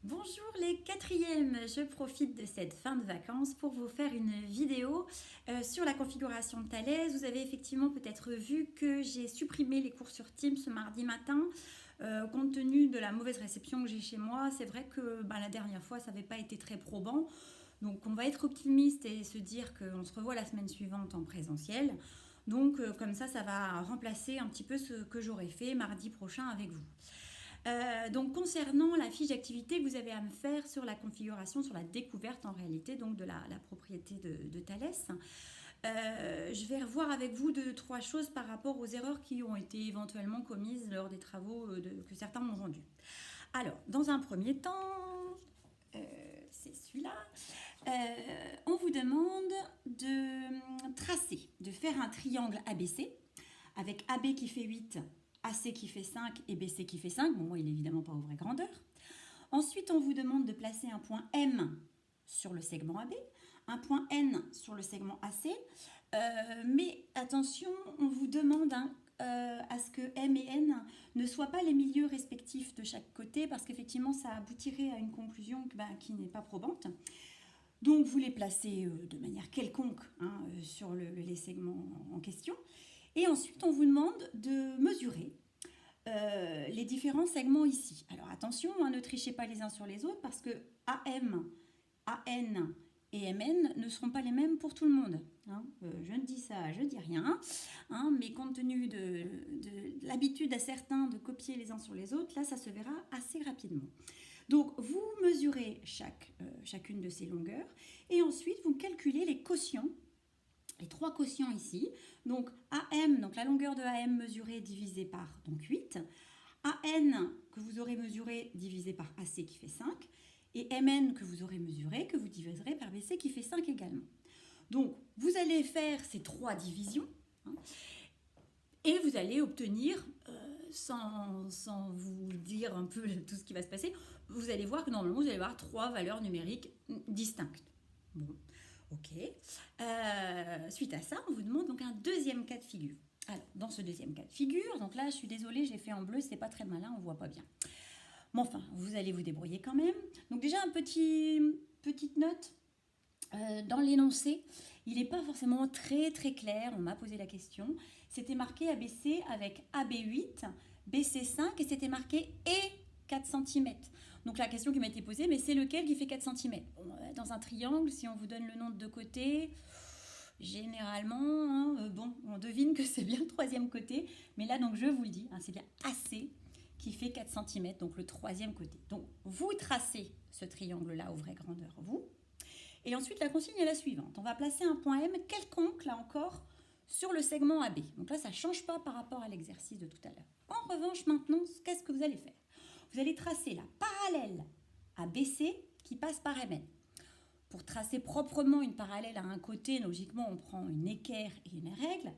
Bonjour les quatrièmes, je profite de cette fin de vacances pour vous faire une vidéo sur la configuration de Thalès. Vous avez effectivement peut-être vu que j'ai supprimé les cours sur Teams ce mardi matin. Compte tenu de la mauvaise réception que j'ai chez moi, c'est vrai que la dernière fois ça n'avait pas été très probant. Donc on va être optimiste et se dire qu'on se revoit la semaine suivante en présentiel. Donc comme ça va remplacer un petit peu ce que j'aurais fait mardi prochain avec vous. Donc concernant la fiche d'activité que vous avez à me faire sur la configuration, sur la découverte en réalité donc de la propriété de Thalès, je vais revoir avec vous deux, trois choses par rapport aux erreurs qui ont été éventuellement commises lors des travaux que certains m'ont rendus. Alors, dans un premier temps, c'est celui-là, on vous demande de tracer, de faire un triangle ABC avec AB qui fait 8, AC qui fait 5 et BC qui fait 5. Bon, moi, il n'est évidemment pas aux vraies grandeurs. Ensuite, on vous demande de placer un point M sur le segment AB, un point N sur le segment AC. Mais attention, on vous demande à ce que M et N ne soient pas les milieux respectifs de chaque côté parce qu'effectivement, ça aboutirait à une conclusion qui n'est pas probante. Donc, vous les placez de manière quelconque sur les segments en question. Et ensuite, on vous demande de mesurer les différents segments ici. Alors attention, ne trichez pas les uns sur les autres parce que AM, AN et MN ne seront pas les mêmes pour tout le monde. Je ne dis ça, je ne dis rien. Mais compte tenu de l'habitude à certains de copier les uns sur les autres, là, ça se verra assez rapidement. Donc, vous mesurez chacune de ces longueurs et ensuite, vous calculez les quotients. Les trois quotients ici, donc AM, donc la longueur de AM mesurée divisée par donc 8, AN que vous aurez mesuré divisé par AC qui fait 5, et MN que vous aurez mesuré, que vous diviserez par BC qui fait 5 également. Donc vous allez faire ces trois divisions, et vous allez obtenir, sans vous dire un peu tout ce qui va se passer, vous allez voir que normalement vous allez avoir trois valeurs numériques distinctes. Bon. Ok. Suite à ça, on vous demande donc un deuxième cas de figure. Alors, dans ce deuxième cas de figure, donc là, je suis désolée, j'ai fait en bleu, c'est pas très malin, on voit pas bien. Mais enfin, vous allez vous débrouiller quand même. Donc déjà, petite note, dans l'énoncé, il n'est pas forcément très très clair, on m'a posé la question. C'était marqué ABC avec AB8, BC5 et c'était marqué et 4 cm. Donc la question qui m'a été posée, mais c'est lequel qui fait 4 cm? Dans un triangle, si on vous donne le nom de deux côtés, généralement, on devine que c'est bien le troisième côté. Mais là, donc je vous le dis, c'est bien AC qui fait 4 cm, donc le troisième côté. Donc vous tracez ce triangle-là aux vraies grandeurs, vous. Et ensuite, la consigne est la suivante. On va placer un point M quelconque, là encore, sur le segment AB. Donc là, ça ne change pas par rapport à l'exercice de tout à l'heure. En revanche, maintenant, qu'est-ce que vous allez faire? Vous allez tracer la parallèle à BC qui passe par MN. Pour tracer proprement une parallèle à un côté, logiquement, on prend une équerre et une règle.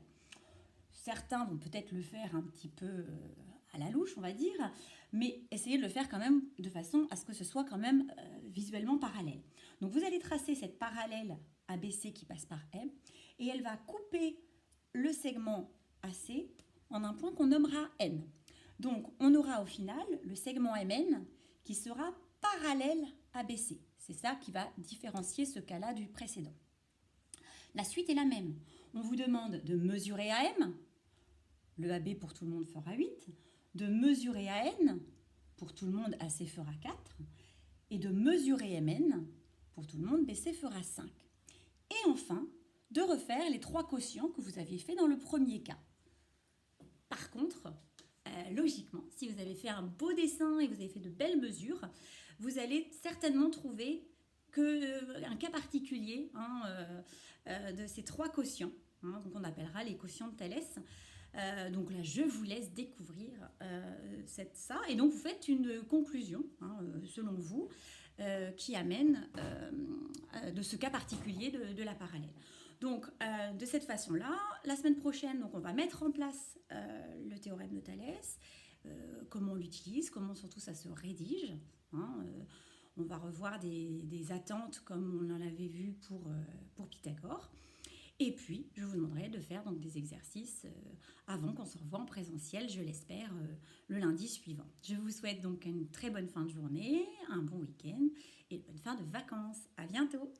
Certains vont peut-être le faire un petit peu à la louche, on va dire, mais essayez de le faire quand même de façon à ce que ce soit quand même visuellement parallèle. Donc vous allez tracer cette parallèle ABC qui passe par M, et elle va couper le segment AC en un point qu'on nommera N. Donc on aura au final le segment MN qui sera parallèle à BC. C'est ça qui va différencier ce cas-là du précédent. La suite est la même. On vous demande de mesurer AM, le AB pour tout le monde fera 8, de mesurer AN, pour tout le monde AC fera 4, et de mesurer MN, pour tout le monde BC fera 5. Et enfin, de refaire les trois quotients que vous aviez fait dans le premier cas. Par contre, logiquement, si vous avez fait un beau dessin et vous avez fait de belles mesures, vous allez certainement trouver un cas particulier de ces trois quotients. Donc on appellera les quotients de Thalès. Donc là, je vous laisse découvrir ça. Et donc vous faites une conclusion, selon vous, qui amène de ce cas particulier de la parallèle. Donc, de cette façon-là, la semaine prochaine, donc, on va mettre en place le théorème de Thalès, comment on l'utilise, comment surtout ça se rédige. On va revoir des attentes comme on en avait vu pour Pythagore. Et puis, je vous demanderai de faire donc des exercices avant qu'on se revoie en présentiel, je l'espère, le lundi suivant. Je vous souhaite donc une très bonne fin de journée, un bon week-end. fin de vacances. À bientôt!